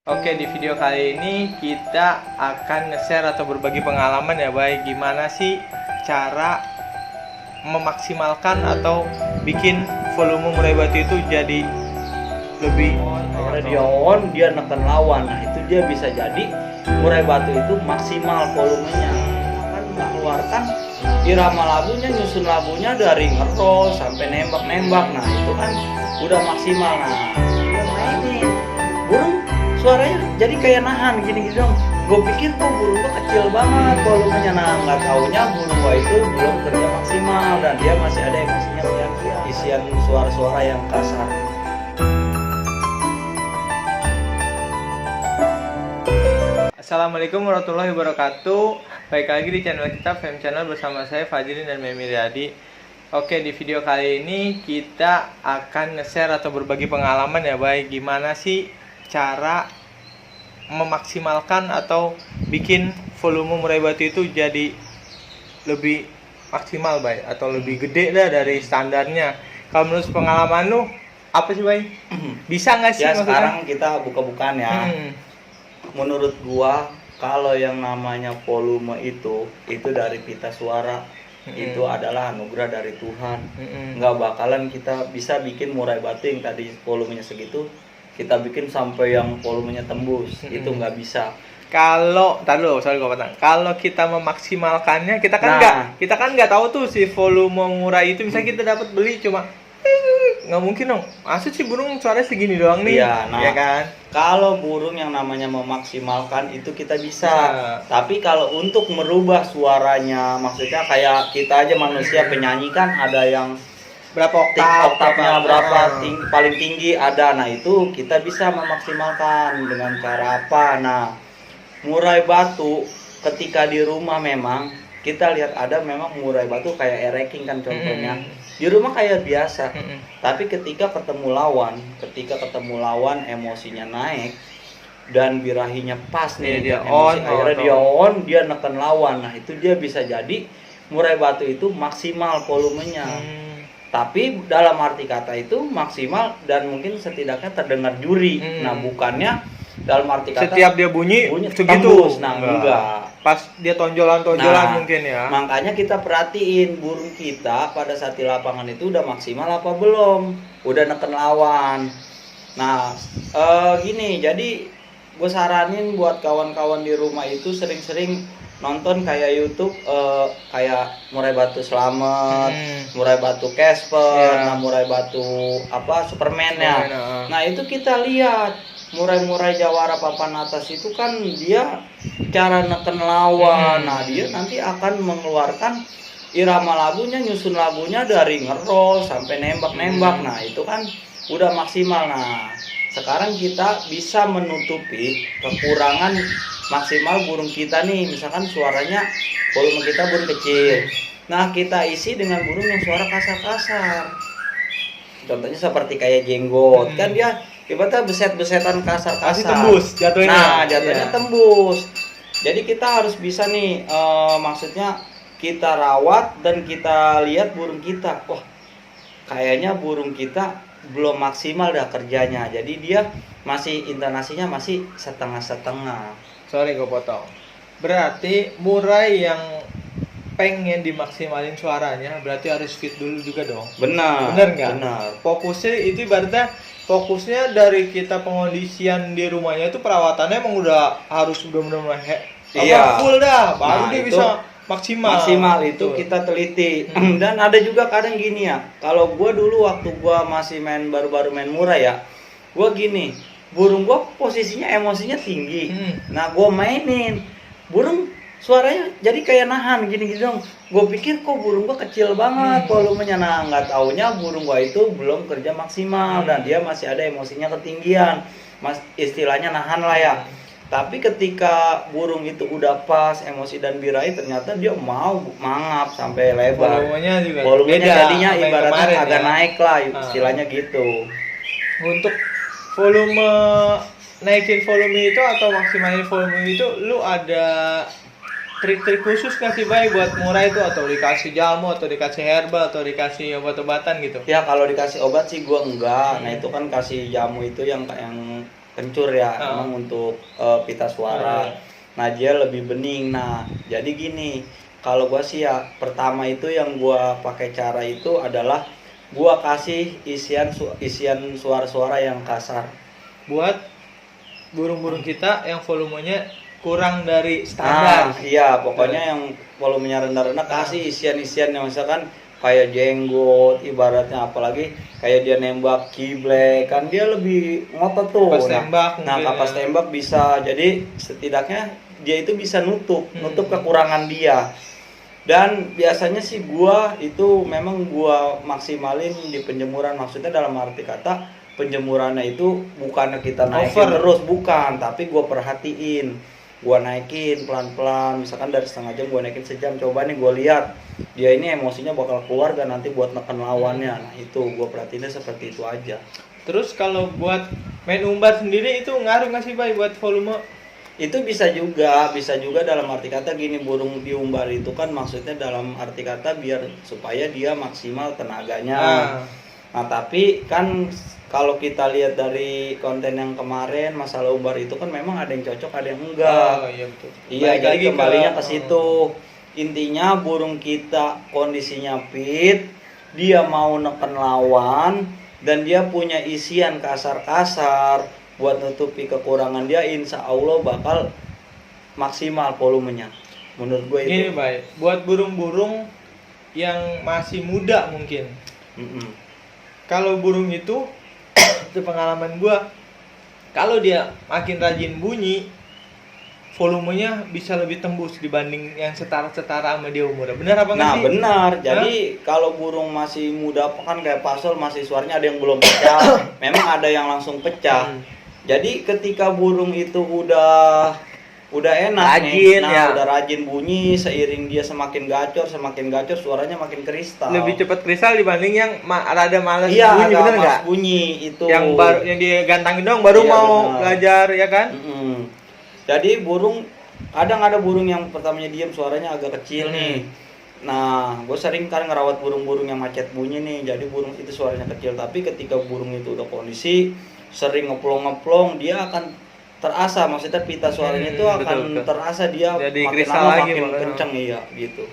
Oke, di video kali ini kita akan nge-share atau berbagi pengalaman ya, baik gimana sih cara memaksimalkan atau bikin volume murai batu itu jadi lebih Akhirnya dia on, dia neken lawan. Nah itu dia bisa jadi murai batu itu maksimal volumenya. Akan mengeluarkan irama labunya, nyusun labunya dari ngerol sampai nembak-nembak. Nah itu kan udah maksimal. Nah dia mainin burung suaranya jadi kayak nahan gini-gini dong. Gue pikir kok burung gua kecil banget volumenya. Nah nggak taunya burung gua itu belum kerja maksimal dan dia masih ada emosinya, isian suara-suara yang kasar. Assalamualaikum warahmatullahi wabarakatuh. Baik lagi di channel kita Fem Channel bersama saya Fajrin dan Memi Riyadi. Oke, di video kali ini kita akan nge-share atau berbagi pengalaman ya, baik gimana sih cara memaksimalkan atau bikin volume murai batu itu jadi lebih maksimal, baik, atau lebih gede dah dari standarnya. Kalau menurut pengalaman lu apa sih, baik? Bisa nggak sih Ya maksudnya? sekarang kita buka-bukaan ya. Menurut gua kalau yang namanya volume itu dari pita suara itu adalah anugerah dari Tuhan. Nggak bakalan kita bisa bikin murai batu yang tadi volumenya segitu kita bikin sampai yang volumenya tembus. Itu nggak bisa. Kalau kalau kita memaksimalkannya, kita kan nggak tahu tuh si volume murai itu. Misalnya kita dapat beli cuma nggak mungkin dong, maksud sih burung suaranya segini doang nih. Iya, nah, ya kan? Kalau burung yang namanya memaksimalkan itu kita bisa. Tapi kalau untuk merubah suaranya, maksudnya kayak kita aja manusia penyanyi kan ada yang Berapa oktavnya berapa paling tinggi ada. Nah itu kita bisa memaksimalkan dengan cara apa? Nah murai batu ketika di rumah memang kita lihat ada memang murai batu kayak ereking kan contohnya. Di rumah kayak biasa. Tapi ketika ketemu lawan emosinya naik dan birahinya pas nih, dia akhirnya dia on, dia neken lawan. Nah itu dia bisa jadi murai batu itu maksimal volumenya. Tapi dalam arti kata itu maksimal dan mungkin setidaknya terdengar juri. Nah bukannya dalam arti kata setiap dia bunyi segitu. Tembus. Nah enggak. Pas dia tonjolan mungkin ya. Makanya kita perhatiin burung kita pada saat di lapangan itu udah maksimal apa belum, udah neken lawan. Nah gini, jadi gue saranin buat kawan-kawan di rumah itu sering-sering nonton kayak YouTube, kayak murai batu Slamet, murai batu Casper, nah murai batu apa Superman ya. Nah itu kita lihat murai-murai jawara papan atas itu kan dia cara neken lawan. Nah dia nanti akan mengeluarkan irama lagunya, nyusun lagunya dari ngerol sampai nembak-nembak. Nah itu kan udah maksimal. Nah sekarang kita bisa menutupi kekurangan maksimal burung kita nih. Misalkan suaranya volume kita burung kecil, nah kita isi dengan burung yang suara kasar-kasar. Contohnya seperti kayak jenggot, kan dia ibaratnya beset-besetan kasar-kasar. Pasti tembus jatuhnya. Nah jatuhnya tembus. Jadi kita harus bisa nih, maksudnya kita rawat dan kita lihat burung kita. Wah kayaknya burung kita belum maksimal dah kerjanya. Jadi dia masih intonasinya masih setengah-setengah. Sorry gue potong. Berarti murai yang pengen dimaksimalin suaranya berarti harus fit dulu juga dong. Benar nggak? Benar. Fokusnya itu ibaratnya fokusnya dari kita pengondisian di rumahnya itu perawatannya emang udah harus benar-benar full dah, baru dia bisa maksimal itu kita teliti. Dan ada juga kadang gini ya, kalau gua dulu waktu gua masih baru-baru main murai ya, gua gini, burung gua posisinya emosinya tinggi. Nah gua mainin burung suaranya jadi kayak nahan gini dong. Gue pikir kok burung gua kecil banget volumenya. Nah nggak taunya burung gua itu belum kerja maksimal dan dia masih ada emosinya ketinggian, istilahnya nahan lah ya. Tapi ketika burung itu udah pas emosi dan birahi, ternyata dia mau mangap sampai lebar. Volumenya jadinya ibaratnya agak naik lah, istilahnya gitu. Untuk volume, naikin volume itu atau maksimalin volume itu, lu ada trik-trik khusus nggak sih, Bay, buat murai itu? Atau dikasih jamu, atau dikasih herbal, atau dikasih obat-obatan gitu? Ya kalau dikasih obat sih gua enggak. Nah itu kan kasih jamu itu yang kencur ya, Ah. emang untuk pita suara. Ah, Nah dia lebih bening. Nah jadi gini, kalau gua sih ya pertama itu yang gua pakai cara itu adalah gua kasih isian suara-suara yang kasar. buat burung-burung kita yang volumenya kurang dari standar. Iya, pokoknya yang volumenya rendah-rendah kasih isian-isian yang misalkan kayak jenggot, ibaratnya apalagi kayak dia nembak kiblek kan dia lebih ngotot tuh. Kapas tembak Nah, mungkin kapas ya. tembak bisa. Jadi setidaknya dia itu bisa nutup kekurangan dia. Dan biasanya sih gua itu memang gua maksimalin di penjemuran, maksudnya dalam arti kata penjemurannya itu bukannya kita naikin Over. terus, bukan, tapi gua perhatiin, gua naikin pelan-pelan, misalkan dari setengah jam gua naikin sejam, coba nih gua lihat dia ini emosinya bakal keluar gak nanti buat neken lawannya. Nah itu gua perhatiinnya seperti itu aja. Terus kalau buat main umbar sendiri itu ngaruh nggak sih Bay buat volume? Itu bisa juga dalam arti kata gini, burung diumbar itu kan maksudnya dalam arti kata biar supaya dia maksimal tenaganya. Nah tapi kan kalau kita lihat dari konten yang kemarin masalah umbar itu kan memang ada yang cocok ada yang enggak. Oh iya betul. Iya, Balik jadi lagi kembalinya ke situ. Intinya burung kita kondisinya fit, dia mau neken lawan dan dia punya isian kasar-kasar buat nutupi kekurangan dia, insya Allah bakal maksimal volumenya. Menurut gue itu. Gini Bay, buat burung-burung yang masih muda mungkin. Mm-mm. Kalau burung itu pengalaman gua, kalau dia makin rajin bunyi, volumenya bisa lebih tembus dibanding yang setara-setara sama dia umurnya. Benar apa nggak Nah sih? benar, jadi kalau burung masih muda kan kayak pasol masih suaranya ada yang belum pecah, memang ada yang langsung pecah. Jadi ketika burung itu udah enak Rajin, nih, nah ya. udah rajin bunyi, seiring dia semakin gacor suaranya makin kristal. Lebih cepat kristal dibanding yang rada malas Iya, bunyi, bener nggak? bunyi itu. Yang baru yang digantangin doang baru Iya, mau benar. belajar ya kan? Mm-mm. Jadi burung kadang ada burung yang pertamanya diam suaranya agak kecil nih. Nah, gue sering kan ngerawat burung-burung yang macet bunyi nih. Jadi burung itu suaranya kecil, tapi ketika burung itu udah kondisi sering ngeplong-ngeplong, dia akan terasa, maksudnya pita suaranya itu akan betul. terasa dia Jadi makin kristal lama lagi makin makanya. kenceng, iya gitu.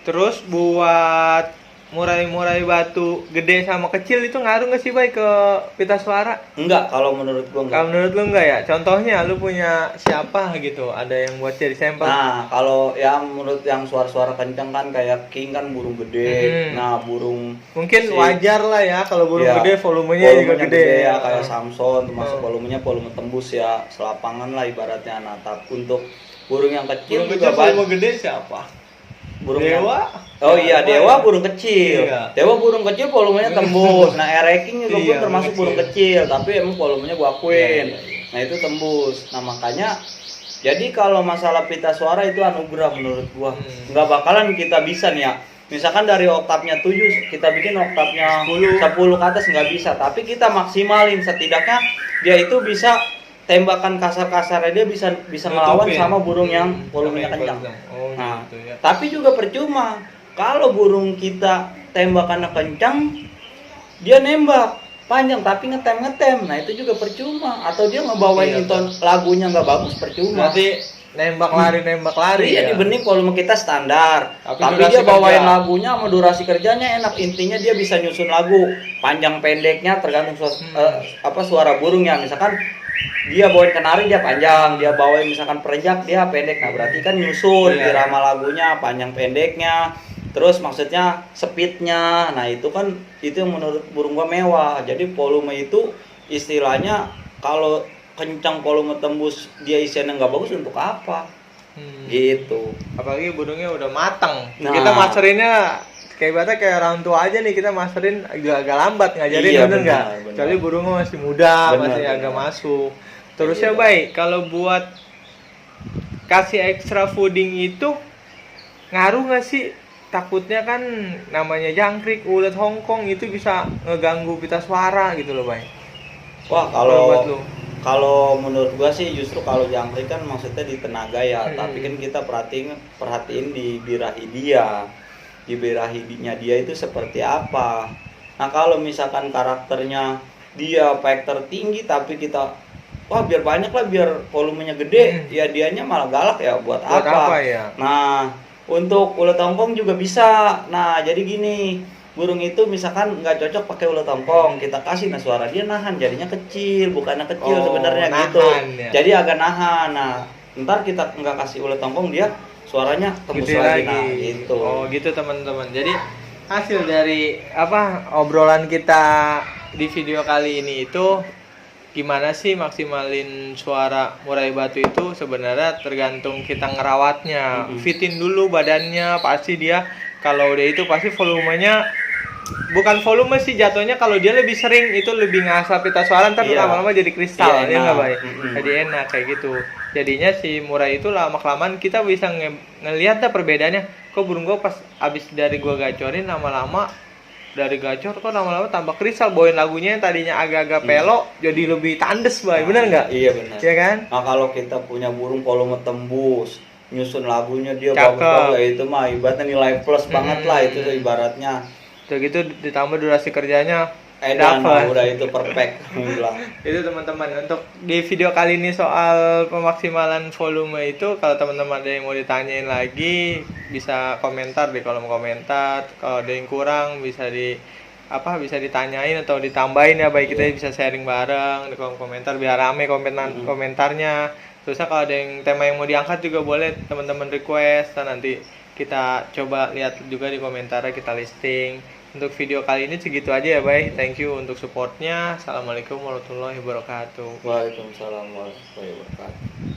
Terus buat murai-murai batu gede sama kecil itu ngaruh nggak sih Bay ke pita suara? Enggak, kalau menurut gue enggak. Kalau menurut lu enggak ya? Contohnya lu punya siapa gitu? Ada yang buat jadi sampel? Nah, kalau yang menurut yang suara-suara kenceng kan kayak king kan burung gede. Nah, burung Mungkin si- wajar lah ya kalau burung Iya, gede volumenya juga gede ya, kayak Samson termasuk volume tembus ya, selapangan lah ibaratnya. Nah, tapi untuk burung yang kecil Burung juga kecil volume gede siapa? burung Dewa? Oh iya, dewa burung kecil. Iya. Dewa burung kecil volumenya tembus. Nah, ereking juga pun Iya, termasuk burung kecil, tapi emang volumenya gua akuin. Iya. Nah, itu tembus. Nah, makanya jadi kalau masalah pita suara itu anugerah menurut gua. Nggak bakalan kita bisa nih ya. Misalkan dari oktavnya 7 kita bikin oktavnya 10 ke atas nggak bisa, tapi kita maksimalin setidaknya dia itu bisa tembakan kasar-kasarnya dia bisa ngelawan sama burung yang volumenya kencang. Oh, Nah, gitu ya. tapi juga percuma kalau burung kita tembakannya kencang, dia nembak panjang tapi ngetem. Nah itu juga percuma. Atau dia ngebawain Iya, ton lagunya nggak bagus, percuma. Berarti nembak lari Iya, ya. dibanding volume kita standar. Tapi Tapi durasi dia bawain kerja. lagunya sama durasi kerjanya enak. Intinya dia bisa nyusun lagu panjang pendeknya tergantung suara burungnya. Misalkan dia bawain kenari dia panjang, dia bawain misalkan perenjak dia pendek. Nah berarti kan nyusun Iya. irama lagunya panjang pendeknya. Terus maksudnya speednya. Nah itu kan itu yang menurut burung gua mewah. Jadi volume itu istilahnya kalau kencang volume tembus dia isiannya nggak bagus untuk apa? Gitu. Apalagi burungnya udah matang. Nah. Kita masterinnya kayak orang tua aja nih, kita masterin agak lambat ngajarin, Iya, bener nggak? benar. Kecuali burungnya masih muda, Benar, masih benar. agak masuk. Terus Iya. ya baik, kalau buat kasih extra fooding itu ngaruh nggak sih? Takutnya kan namanya jangkrik, ulet Hongkong itu bisa ngeganggu pita suara gitu loh, Bay. Wah Buat lu. kalau menurut gua sih justru kalau jangkrik kan maksudnya di tenaga ya, tapi kan kita perhatiin di birahi dia. Di birahinya dia itu seperti apa. Nah, kalau misalkan karakternya dia vektor tinggi tapi kita wah biar banyak lah, biar volumenya gede. Ya dianya malah galak ya, buat apa ya? Nah, untuk ulet tongkong juga bisa. Nah, jadi gini, burung itu misalkan nggak cocok pakai ulet tongkong, kita kasih, nah suara dia nahan, jadinya kecil, bukannya kecil sebenarnya gitu. Ya. Jadi agak nahan. Nah, ntar kita nggak kasih ulet tongkong, dia suaranya tembus Gede lagi. lagi. Nah, gitu. Oh, gitu teman-teman. Jadi hasil dari obrolan kita di video kali ini itu gimana sih maksimalin suara murai batu itu? Sebenarnya tergantung kita ngerawatnya. Fitin dulu badannya, pasti dia kalau udah itu pasti volumenya, bukan volume sih jatuhnya, kalau dia lebih sering itu lebih ngasah pita suara, ntar lama-lama jadi kristal. Iya nggak baik, jadi enak kayak gitu. Jadinya si murai itu lama kelamaan kita bisa ngelihat dah perbedaannya. Kok burung gua pas abis dari gua gacorin, lama-lama dari gacor kok lama-lama tambah kristal, bawain lagunya yang tadinya agak-agak pelok jadi lebih tandes, Bay. Bener nggak? Iya benar. Iya kan? Nah, kalau kita punya burung volume tembus, nyusun lagunya dia Cakep. bagus-bagus, ya itu mah ibaratnya nilai plus banget lah itu ibaratnya. Udah gitu ditambah durasi kerjanya Edan, dapat. udah itu perfect. Bilang. Itu teman-teman, untuk di video kali ini soal pemaksimalan volume itu, kalau teman-teman ada yang mau ditanyain lagi bisa komentar di kolom komentar. Kalau ada yang kurang bisa bisa ditanyain atau ditambahin ya, baik kita bisa sharing bareng di kolom komentar biar rame komentarnya. Terusnya kalau ada yang tema yang mau diangkat juga boleh teman-teman request, nanti kita coba lihat juga di komentar, kita listing. Untuk video kali ini segitu aja ya, Bay. Thank you untuk supportnya. Assalamualaikum warahmatullahi wabarakatuh. Waalaikumsalam warahmatullahi wabarakatuh.